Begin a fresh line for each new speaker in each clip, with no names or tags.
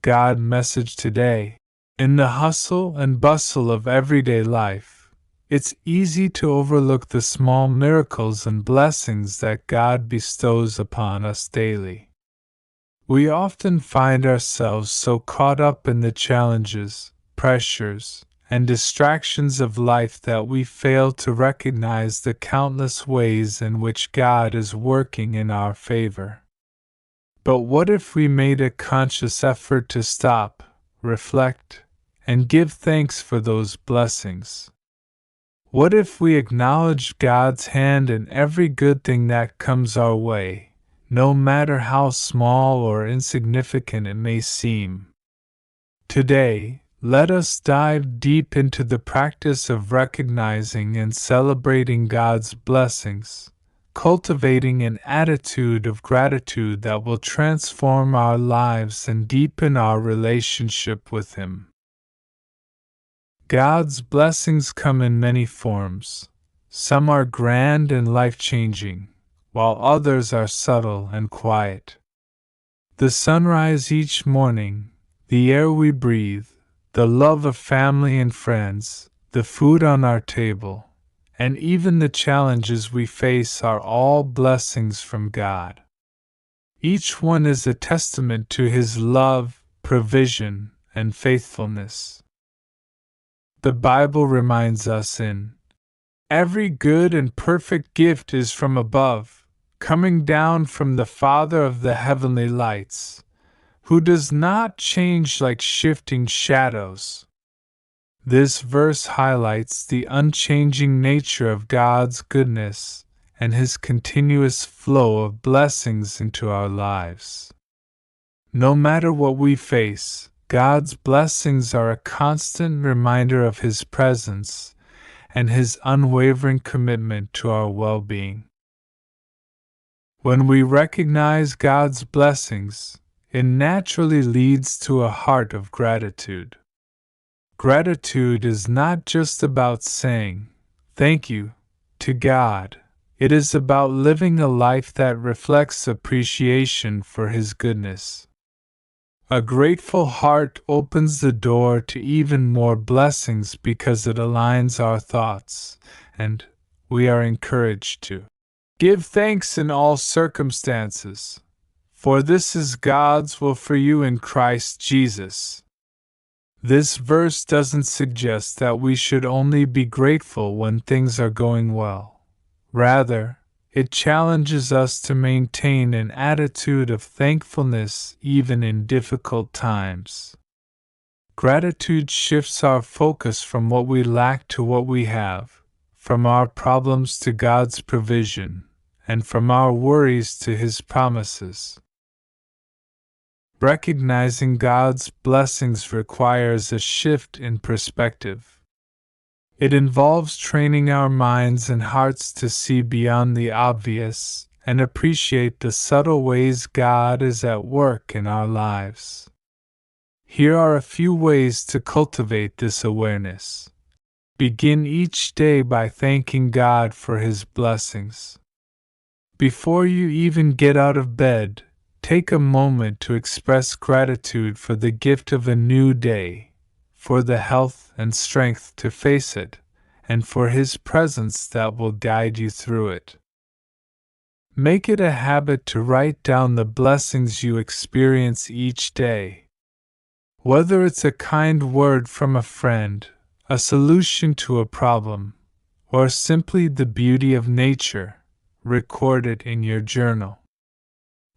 God message today. In the hustle and bustle of everyday life, it's easy to overlook the small miracles and blessings that God bestows upon us daily. We often find ourselves so caught up in the challenges, pressures, and distractions of life that we fail to recognize the countless ways in which God is working in our favor. But what if we made a conscious effort to stop, reflect, and give thanks for those blessings? What if we acknowledged God's hand in every good thing that comes our way, no matter how small or insignificant it may seem? Today, let us dive deep into the practice of recognizing and celebrating God's blessings, cultivating an attitude of gratitude that will transform our lives and deepen our relationship with Him. God's blessings come in many forms. Some are grand and life-changing, while others are subtle and quiet. The sunrise each morning, the air we breathe, the love of family and friends, the food on our table, and even the challenges we face are all blessings from God. Each one is a testament to His love, provision, and faithfulness. The Bible reminds us every good and perfect gift is from above, coming down from the Father of the heavenly lights, who does not change like shifting shadows. This verse highlights the unchanging nature of God's goodness and His continuous flow of blessings into our lives. No matter what we face, God's blessings are a constant reminder of His presence and His unwavering commitment to our well-being. When we recognize God's blessings, it naturally leads to a heart of gratitude. Gratitude is not just about saying, "Thank you," to God. It is about living a life that reflects appreciation for His goodness. A grateful heart opens the door to even more blessings because it aligns our thoughts, and we are encouraged to give thanks in all circumstances, for this is God's will for you in Christ Jesus. This verse doesn't suggest that we should only be grateful when things are going well. Rather, it challenges us to maintain an attitude of thankfulness even in difficult times. Gratitude shifts our focus from what we lack to what we have, from our problems to God's provision, and from our worries to His promises. Recognizing God's blessings requires a shift in perspective. It involves training our minds and hearts to see beyond the obvious and appreciate the subtle ways God is at work in our lives. Here are a few ways to cultivate this awareness. Begin each day by thanking God for His blessings. Before you even get out of bed, take a moment to express gratitude for the gift of a new day, for the health and strength to face it, and for His presence that will guide you through it. Make it a habit to write down the blessings you experience each day. Whether it's a kind word from a friend, a solution to a problem, or simply the beauty of nature, record it in your journal.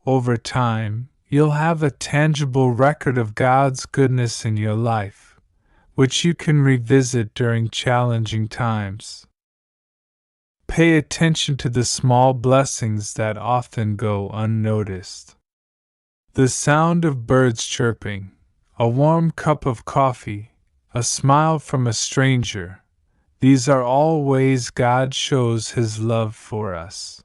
Over time, you'll have a tangible record of God's goodness in your life, which you can revisit during challenging times. Pay attention to the small blessings that often go unnoticed. The sound of birds chirping, a warm cup of coffee, a smile from a stranger, these are all ways God shows His love for us.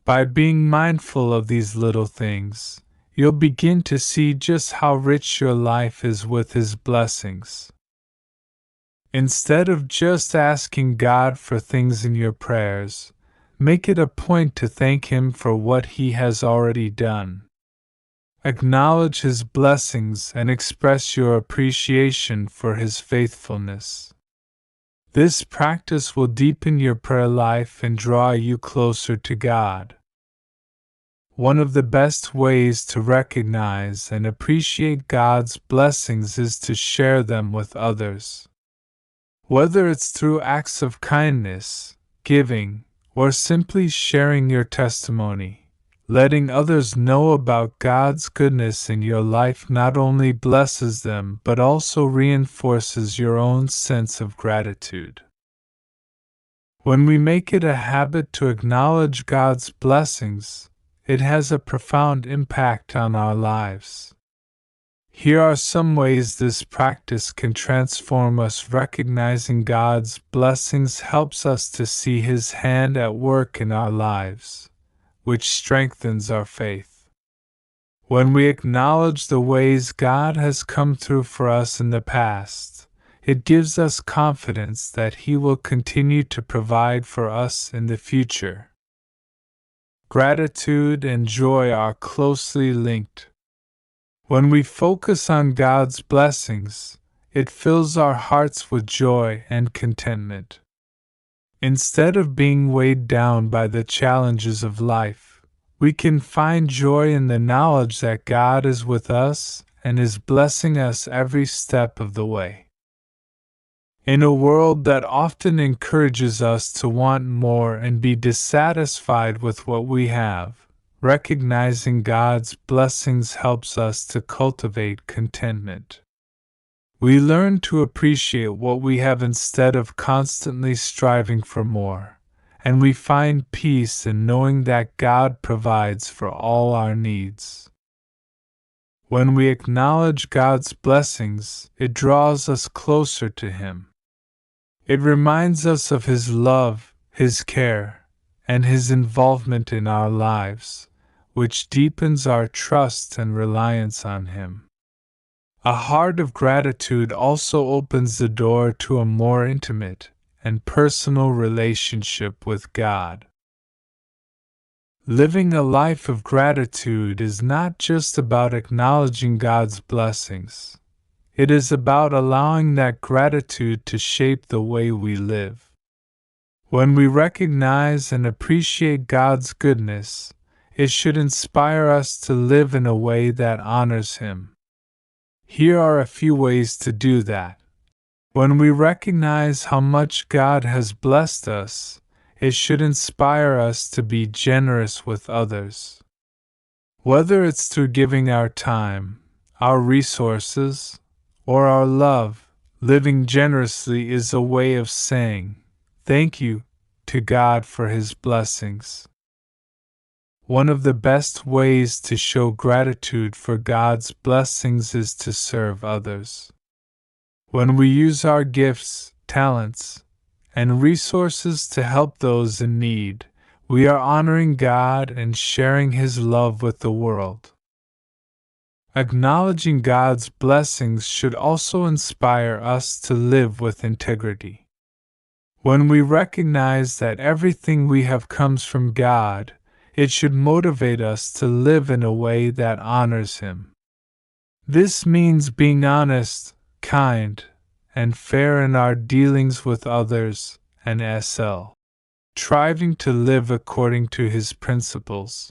By being mindful of these little things, you'll begin to see just how rich your life is with His blessings. Instead of just asking God for things in your prayers, make it a point to thank Him for what He has already done. Acknowledge His blessings and express your appreciation for His faithfulness. This practice will deepen your prayer life and draw you closer to God. One of the best ways to recognize and appreciate God's blessings is to share them with others. Whether it's through acts of kindness, giving, or simply sharing your testimony, letting others know about God's goodness in your life not only blesses them but also reinforces your own sense of gratitude. When we make it a habit to acknowledge God's blessings, it has a profound impact on our lives. Here are some ways this practice can transform us. Recognizing God's blessings helps us to see His hand at work in our lives, which strengthens our faith. When we acknowledge the ways God has come through for us in the past, it gives us confidence that He will continue to provide for us in the future. Gratitude and joy are closely linked. When we focus on God's blessings, it fills our hearts with joy and contentment. Instead of being weighed down by the challenges of life, we can find joy in the knowledge that God is with us and is blessing us every step of the way. In a world that often encourages us to want more and be dissatisfied with what we have, recognizing God's blessings helps us to cultivate contentment. We learn to appreciate what we have instead of constantly striving for more, and we find peace in knowing that God provides for all our needs. When we acknowledge God's blessings, it draws us closer to Him. It reminds us of His love, His care, and His involvement in our lives, which deepens our trust and reliance on Him. A heart of gratitude also opens the door to a more intimate and personal relationship with God. Living a life of gratitude is not just about acknowledging God's blessings. It is about allowing that gratitude to shape the way we live. When we recognize and appreciate God's goodness, it should inspire us to live in a way that honors Him. Here are a few ways to do that. When we recognize how much God has blessed us, it should inspire us to be generous with others. Whether it's through giving our time, our resources, or our love, living generously is a way of saying thank you to God for His blessings. One of the best ways to show gratitude for God's blessings is to serve others. When we use our gifts, talents, and resources to help those in need, we are honoring God and sharing His love with the world. Acknowledging God's blessings should also inspire us to live with integrity. When we recognize that everything we have comes from God, it should motivate us to live in a way that honors Him. This means being honest, kind, and fair in our dealings with others, and striving to live according to His principles.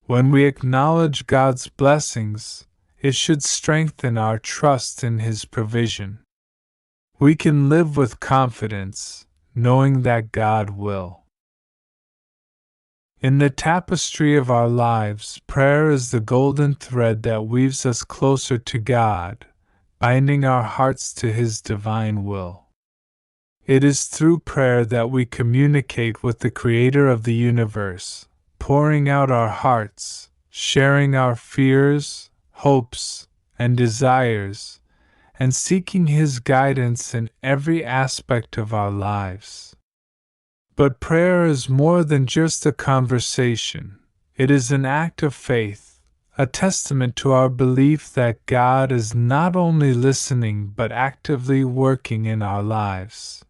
When we acknowledge God's blessings, it should strengthen our trust in His provision. We can live with confidence, knowing that God will. In the tapestry of our lives, prayer is the golden thread that weaves us closer to God, binding our hearts to His divine will. It is through prayer that we communicate with the Creator of the universe, pouring out our hearts, sharing our fears, hopes, and desires, and seeking His guidance in every aspect of our lives. But prayer is more than just a conversation. It is an act of faith, a testament to our belief that God is not only listening but actively working in our lives.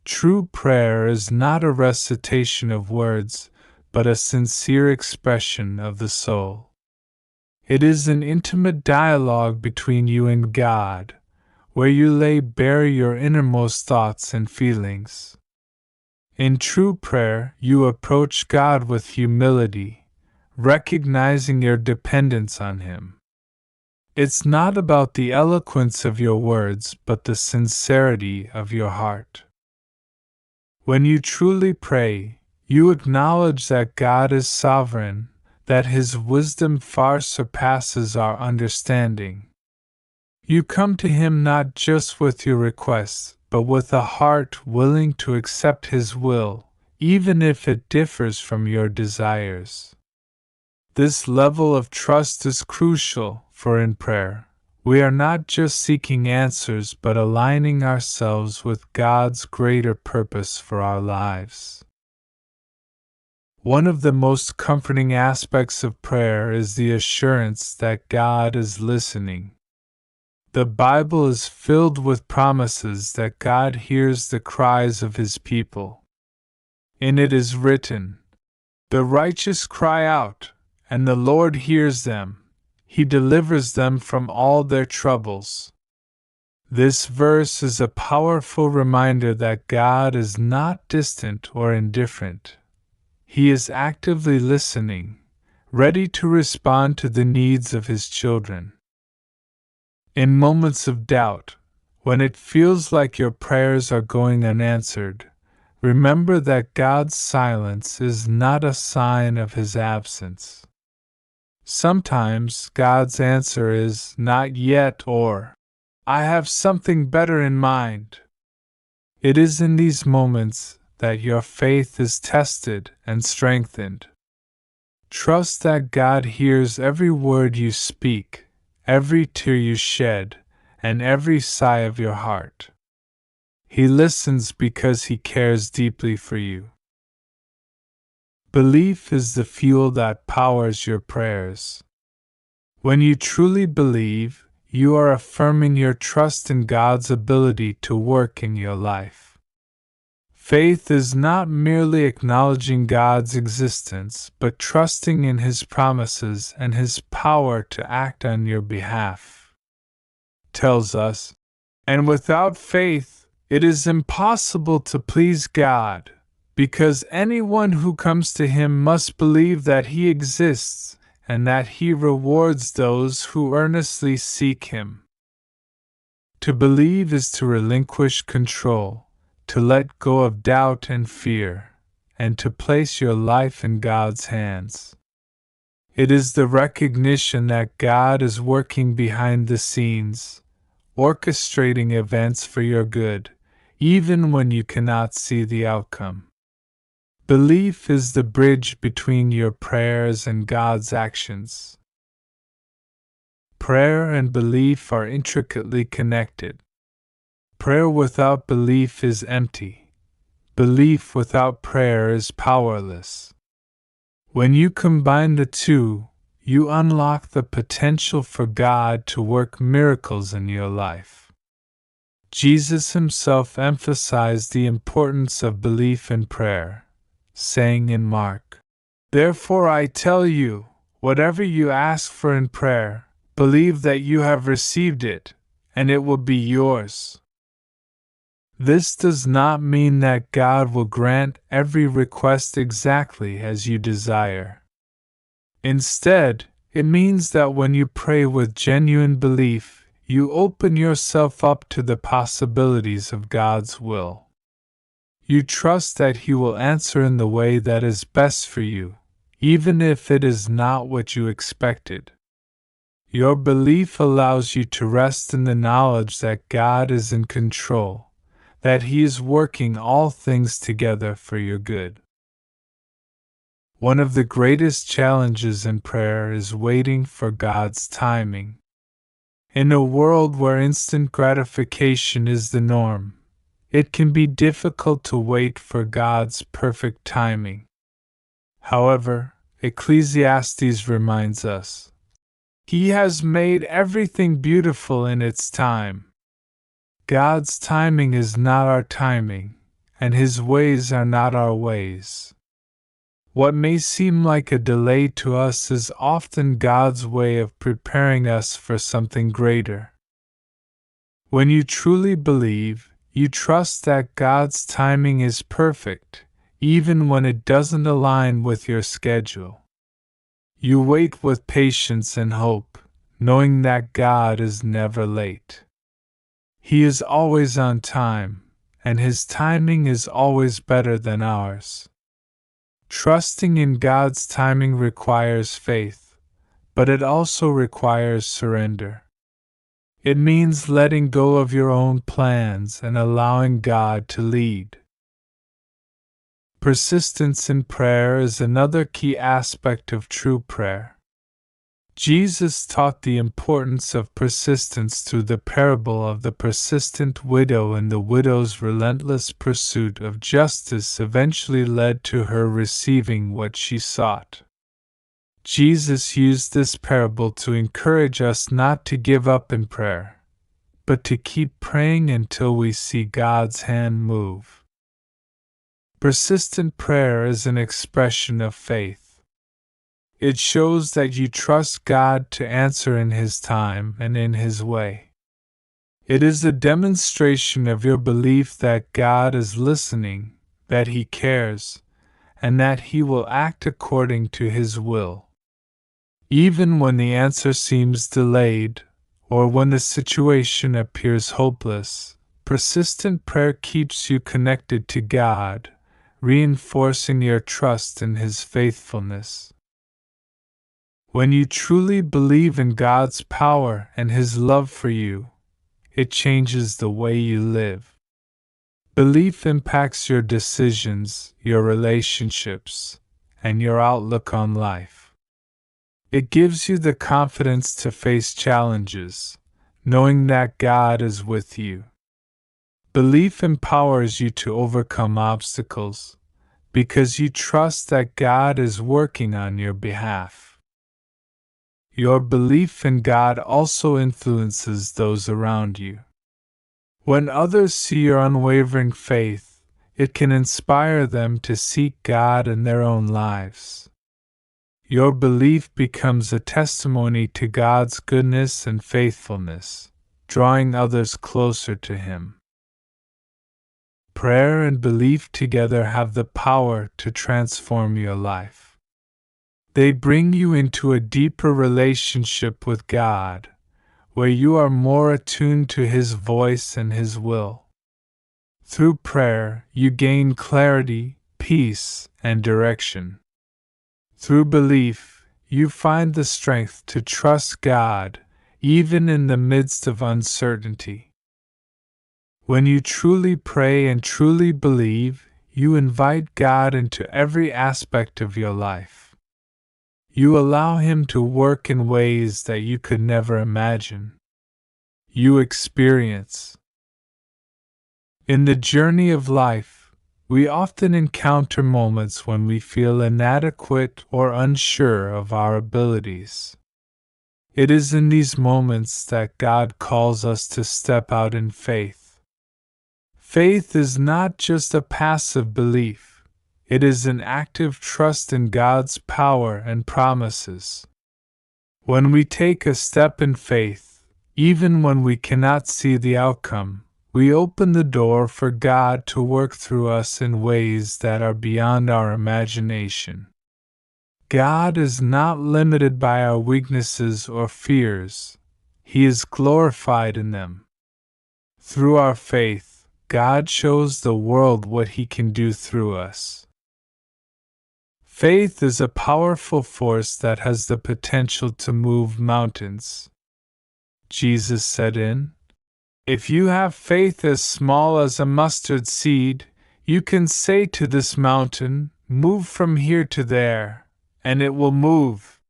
True prayer is not a recitation of words, but a sincere expression of the soul. It is an intimate dialogue between you and God, where you lay bare your innermost thoughts and feelings. In true prayer, you approach God with humility, recognizing your dependence on Him. It's not about the eloquence of your words, but the sincerity of your heart. When you truly pray, you acknowledge that God is sovereign, that His wisdom far surpasses our understanding. You come to Him not just with your requests, but with a heart willing to accept His will, even if it differs from your desires. This level of trust is crucial, for in prayer, we are not just seeking answers but aligning ourselves with God's greater purpose for our lives. One of the most comforting aspects of prayer is the assurance that God is listening. The Bible is filled with promises that God hears the cries of His people. In it is written, "The righteous cry out, and the Lord hears them. He delivers them from all their troubles." This verse is a powerful reminder that God is not distant or indifferent. He is actively listening, ready to respond to the needs of His children. In moments of doubt, when it feels like your prayers are going unanswered, remember that God's silence is not a sign of His absence. Sometimes God's answer is "not yet" or "I have something better in mind." It is in these moments that your faith is tested and strengthened. Trust that God hears every word you speak, every tear you shed, and every sigh of your heart. He listens because He cares deeply for you. Belief is the fuel that powers your prayers. When you truly believe, you are affirming your trust in God's ability to work in your life. Faith is not merely acknowledging God's existence, but trusting in His promises and His power to act on your behalf. Tells us, "And without faith, it is impossible to please God, because anyone who comes to Him must believe that He exists, and that He rewards those who earnestly seek Him." To believe is to relinquish control, to let go of doubt and fear, and to place your life in God's hands. It is the recognition that God is working behind the scenes, orchestrating events for your good, even when you cannot see the outcome. Belief is the bridge between your prayers and God's actions. Prayer and belief are intricately connected. Prayer without belief is empty. Belief without prayer is powerless. When you combine the two, you unlock the potential for God to work miracles in your life. Jesus Himself emphasized the importance of belief in prayer, saying in Mark, "Therefore I tell you, whatever you ask for in prayer, believe that you have received it, and it will be yours." This does not mean that God will grant every request exactly as you desire. Instead, it means that when you pray with genuine belief, you open yourself up to the possibilities of God's will. You trust that He will answer in the way that is best for you, even if it is not what you expected. Your belief allows you to rest in the knowledge that God is in control, that He is working all things together for your good. One of the greatest challenges in prayer is waiting for God's timing. In a world where instant gratification is the norm, it can be difficult to wait for God's perfect timing. However, Ecclesiastes reminds us, "He has made everything beautiful in its time." God's timing is not our timing, and His ways are not our ways. What may seem like a delay to us is often God's way of preparing us for something greater. When you truly believe, you trust that God's timing is perfect, even when it doesn't align with your schedule. You wait with patience and hope, knowing that God is never late. He is always on time, and His timing is always better than ours. Trusting in God's timing requires faith, but it also requires surrender. It means letting go of your own plans and allowing God to lead. Persistence in prayer is another key aspect of true prayer. Jesus taught the importance of persistence through the parable of the persistent widow, and the widow's relentless pursuit of justice eventually led to her receiving what she sought. Jesus used this parable to encourage us not to give up in prayer, but to keep praying until we see God's hand move. Persistent prayer is an expression of faith. It shows that you trust God to answer in His time and in His way. It is a demonstration of your belief that God is listening, that He cares, and that He will act according to His will. Even when the answer seems delayed, or when the situation appears hopeless, persistent prayer keeps you connected to God, reinforcing your trust in His faithfulness. When you truly believe in God's power and His love for you, it changes the way you live. Belief impacts your decisions, your relationships, and your outlook on life. It gives you the confidence to face challenges, knowing that God is with you. Belief empowers you to overcome obstacles, because you trust that God is working on your behalf. Your belief in God also influences those around you. When others see your unwavering faith, it can inspire them to seek God in their own lives. Your belief becomes a testimony to God's goodness and faithfulness, drawing others closer to Him. Prayer and belief together have the power to transform your life. They bring you into a deeper relationship with God, where you are more attuned to His voice and His will. Through prayer, you gain clarity, peace, and direction. Through belief, you find the strength to trust God, even in the midst of uncertainty. When you truly pray and truly believe, you invite God into every aspect of your life. You allow Him to work in ways that you could never imagine. You experience. In the journey of life, we often encounter moments when we feel inadequate or unsure of our abilities. It is in these moments that God calls us to step out in faith. Faith is not just a passive belief, it is an active trust in God's power and promises. When we take a step in faith, even when we cannot see the outcome, we open the door for God to work through us in ways that are beyond our imagination. God is not limited by our weaknesses or fears. He is glorified in them. Through our faith, God shows the world what He can do through us. Faith is a powerful force that has the potential to move mountains. Jesus said If you have faith as small as a mustard seed, you can say to this mountain, "Move from here to there," and it will move.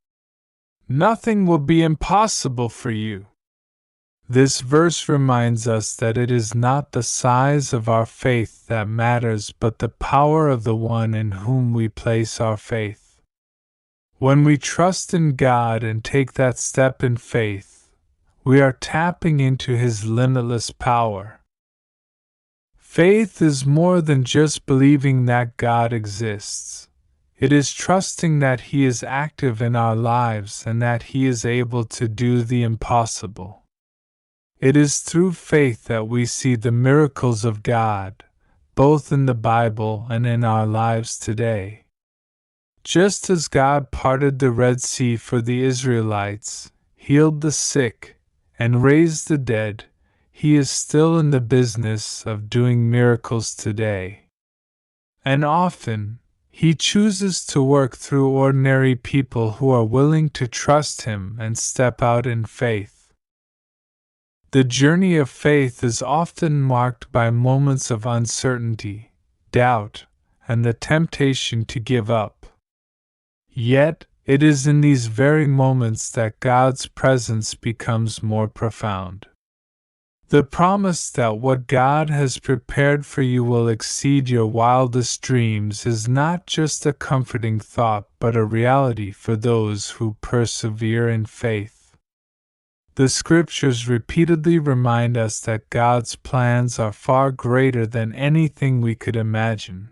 Nothing will be impossible for you. This verse reminds us that it is not the size of our faith that matters, but the power of the one in whom we place our faith. When we trust in God and take that step in faith, we are tapping into His limitless power. Faith is more than just believing that God exists. It is trusting that He is active in our lives and that He is able to do the impossible. It is through faith that we see the miracles of God, both in the Bible and in our lives today. Just as God parted the Red Sea for the Israelites, healed the sick, and raised the dead, He is still in the business of doing miracles today. And often, He chooses to work through ordinary people who are willing to trust Him and step out in faith. The journey of faith is often marked by moments of uncertainty, doubt, and the temptation to give up. Yet, it is in these very moments that God's presence becomes more profound. The promise that what God has prepared for you will exceed your wildest dreams is not just a comforting thought but a reality for those who persevere in faith. The Scriptures repeatedly remind us that God's plans are far greater than anything we could imagine.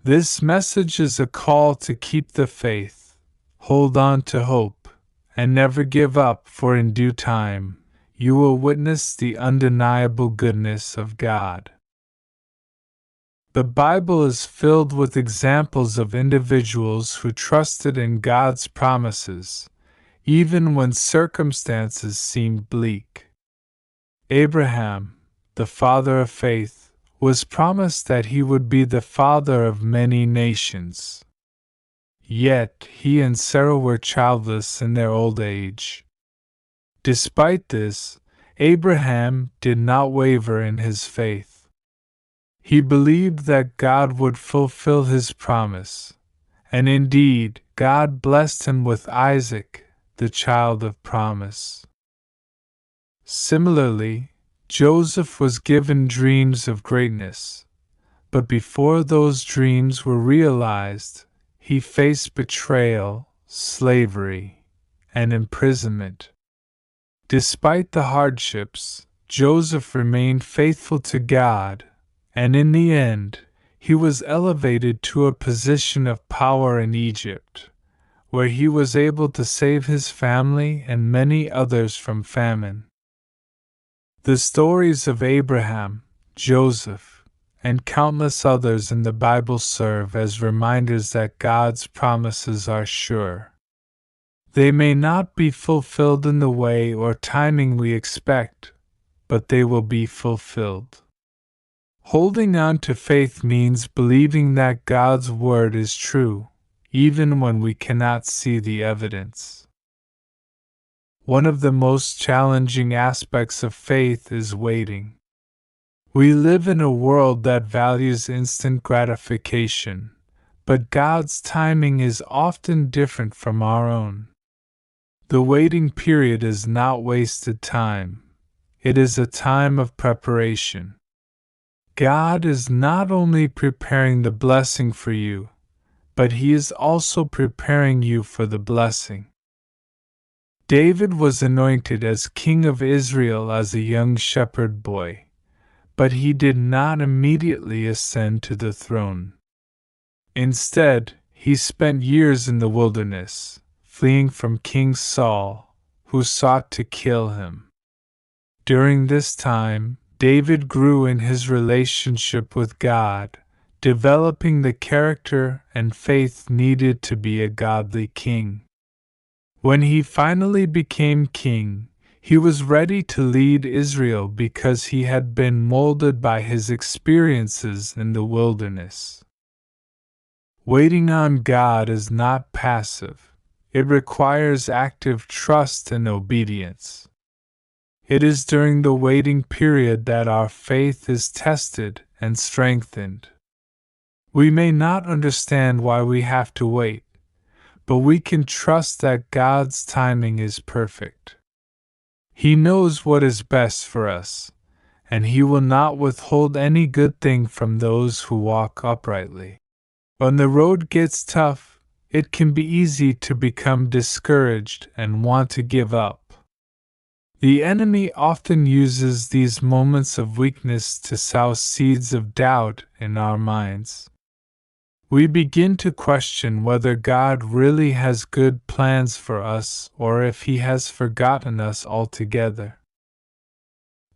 This message is a call to keep the faith, hold on to hope, and never give up, for in due time, you will witness the undeniable goodness of God. The Bible is filled with examples of individuals who trusted in God's promises, even when circumstances seemed bleak. Abraham, the father of faith, was promised that he would be the father of many nations. Yet he and Sarah were childless in their old age. Despite this, Abraham did not waver in his faith. He believed that God would fulfill His promise, and indeed, God blessed him with Isaac, the child of promise. Similarly, Joseph was given dreams of greatness, but before those dreams were realized, he faced betrayal, slavery, and imprisonment. Despite the hardships, Joseph remained faithful to God, and in the end, he was elevated to a position of power in Egypt, where he was able to save his family and many others from famine. The stories of Abraham, Joseph, and countless others in the Bible serve as reminders that God's promises are sure. They may not be fulfilled in the way or timing we expect, but they will be fulfilled. Holding on to faith means believing that God's word is true, even when we cannot see the evidence. One of the most challenging aspects of faith is waiting. We live in a world that values instant gratification, but God's timing is often different from our own. The waiting period is not wasted time. It is a time of preparation. God is not only preparing the blessing for you, but He is also preparing you for the blessing. David was anointed as king of Israel as a young shepherd boy, but he did not immediately ascend to the throne. Instead, he spent years in the wilderness, fleeing from King Saul, who sought to kill him. During this time, David grew in his relationship with God, developing the character and faith needed to be a godly king. When he finally became king, he was ready to lead Israel because he had been molded by his experiences in the wilderness. Waiting on God is not passive. It requires active trust and obedience. It is during the waiting period that our faith is tested and strengthened. We may not understand why we have to wait, but we can trust that God's timing is perfect. He knows what is best for us, and He will not withhold any good thing from those who walk uprightly. When the road gets tough, it can be easy to become discouraged and want to give up. The enemy often uses these moments of weakness to sow seeds of doubt in our minds. we begin to question whether God really has good plans for us or if He has forgotten us altogether.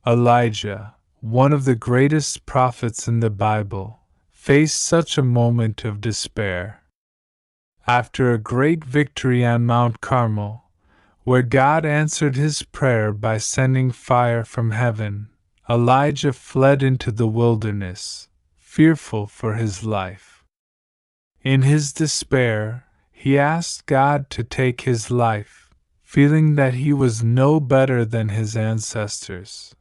Elijah, one of the greatest prophets in the Bible, faced such a moment of despair. After a great victory on Mount Carmel, where God answered his prayer by sending fire from heaven, Elijah fled into the wilderness, fearful for his life. In his despair, he asked God to take his life, feeling that he was no better than his ancestors.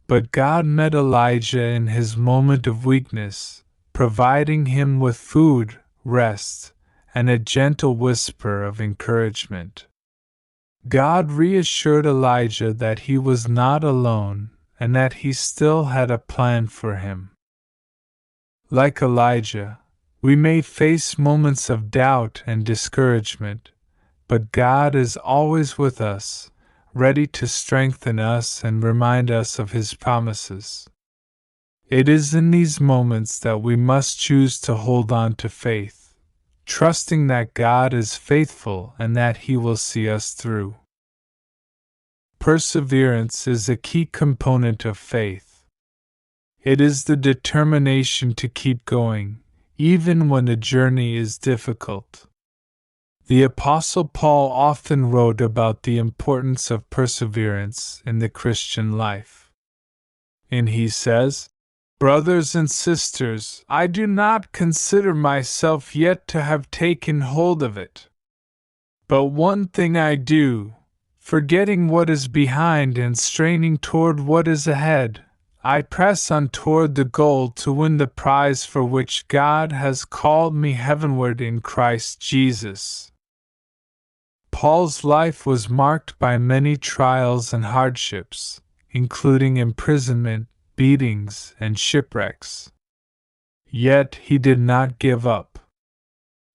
But God met Elijah in his moment of weakness, providing him with food, rest, and a gentle whisper of encouragement. God reassured Elijah that he was not alone and that he still had a plan for him. Like Elijah, we may face moments of doubt and discouragement, but God is always with us, ready to strengthen us and remind us of His promises. It is in these moments that we must choose to hold on to faith, trusting that God is faithful and that He will see us through. Perseverance is a key component of faith. It is the determination to keep going, even when the journey is difficult. The Apostle Paul often wrote about the importance of perseverance in the Christian life. And he says, "Brothers and sisters, I do not consider myself yet to have taken hold of it. But one thing I do, forgetting what is behind and straining toward what is ahead, I press on toward the goal to win the prize for which God has called me heavenward in Christ Jesus." Paul's life was marked by many trials and hardships, including imprisonment, beatings, and shipwrecks. Yet he did not give up.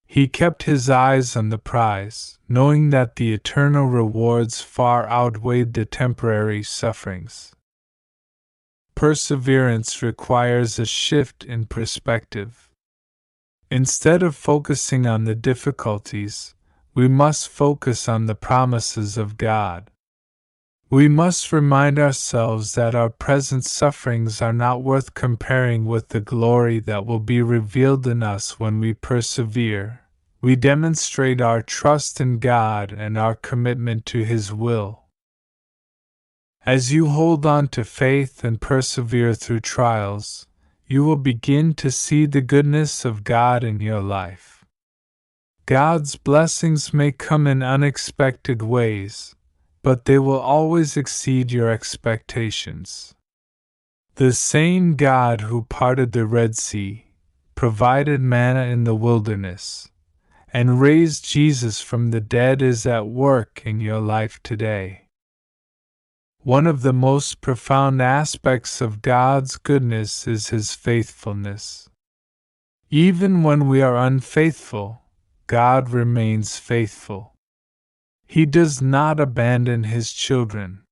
He kept his eyes on the prize, knowing that the eternal rewards far outweighed the temporary sufferings. Perseverance requires a shift in perspective. Instead of focusing on the difficulties, we must focus on the promises of God. We must remind ourselves that our present sufferings are not worth comparing with the glory that will be revealed in us when we persevere. We demonstrate our trust in God and our commitment to His will. As you hold on to faith and persevere through trials, you will begin to see the goodness of God in your life. God's blessings may come in unexpected ways, but they will always exceed your expectations. The same God who parted the Red Sea, provided manna in the wilderness, and raised Jesus from the dead is at work in your life today. One of the most profound aspects of God's goodness is His faithfulness. Even when we are unfaithful, God remains faithful. He does not abandon His children.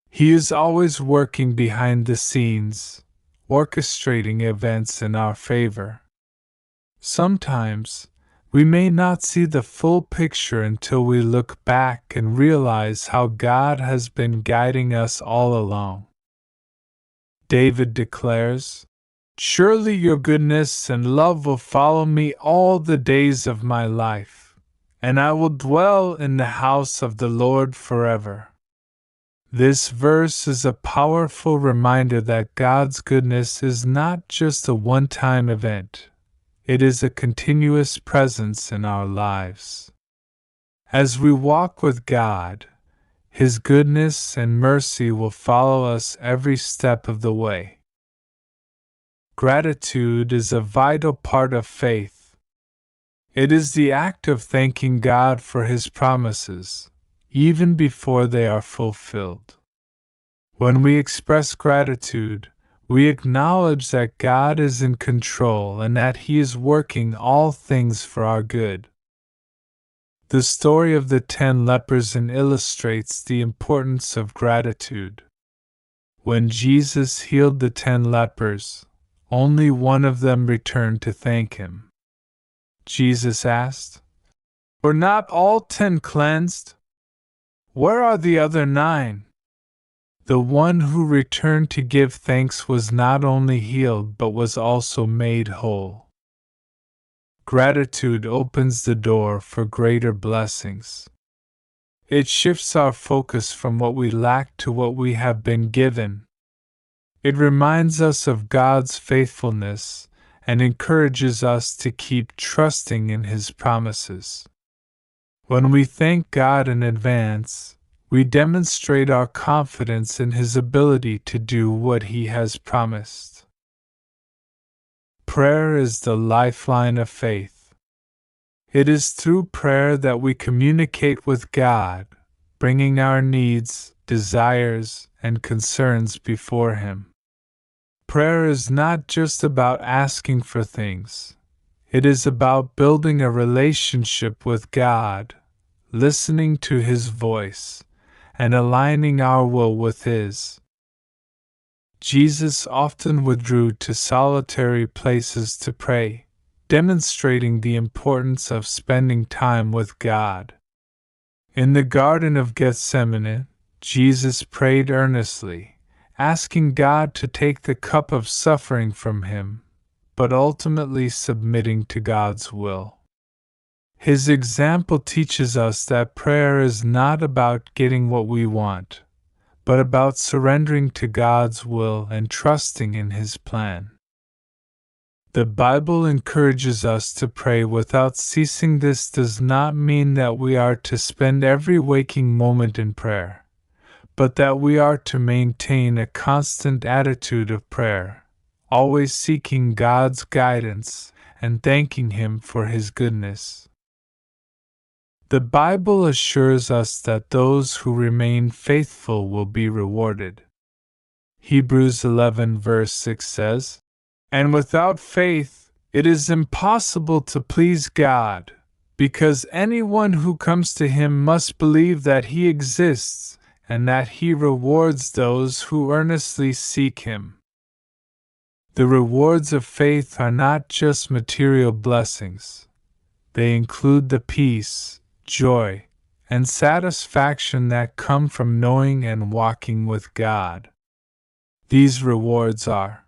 He is always working behind the scenes, orchestrating events in our favor. Sometimes, we may not see the full picture until we look back and realize how God has been guiding us all along. David declares, "Surely your goodness and love will follow me all the days of my life, and I will dwell in the house of the Lord forever." This verse is a powerful reminder that God's goodness is not just a one-time event. It is a continuous presence in our lives. As we walk with God, His goodness and mercy will follow us every step of the way. Gratitude is a vital part of faith. It is the act of thanking God for His promises, even before they are fulfilled. When we express gratitude, we acknowledge that God is in control and that He is working all things for our good. The story of the 10 lepers illustrates the importance of gratitude. When Jesus healed the 10 lepers, Only one of them returned to thank him. Jesus asked, "Were not all 10 cleansed? Where are the other 9? The one who returned to give thanks was not only healed but was also made whole." Gratitude opens the door for greater blessings. It shifts our focus from what we lack to what we have been given. It reminds us of God's faithfulness and encourages us to keep trusting in His promises. When we thank God in advance, we demonstrate our confidence in His ability to do what He has promised. Prayer is the lifeline of faith. It is through prayer that we communicate with God, bringing our needs, desires, and concerns before Him. Prayer is not just about asking for things. It is about building a relationship with God, listening to His voice, and aligning our will with His. Jesus often withdrew to solitary places to pray, demonstrating the importance of spending time with God. In the Garden of Gethsemane, Jesus prayed earnestly, asking God to take the cup of suffering from him, but ultimately submitting to God's will. His example teaches us that prayer is not about getting what we want, but about surrendering to God's will and trusting in His plan. The Bible encourages us to pray without ceasing. This does not mean that we are to spend every waking moment in prayer, but that we are to maintain a constant attitude of prayer, always seeking God's guidance and thanking Him for His goodness. The Bible assures us that those who remain faithful will be rewarded. Hebrews 11 verse 6 says, "And without faith, it is impossible to please God, because anyone who comes to Him must believe that He exists, and that He rewards those who earnestly seek Him." The rewards of faith are not just material blessings. They include the peace, joy, and satisfaction that come from knowing and walking with God. These rewards are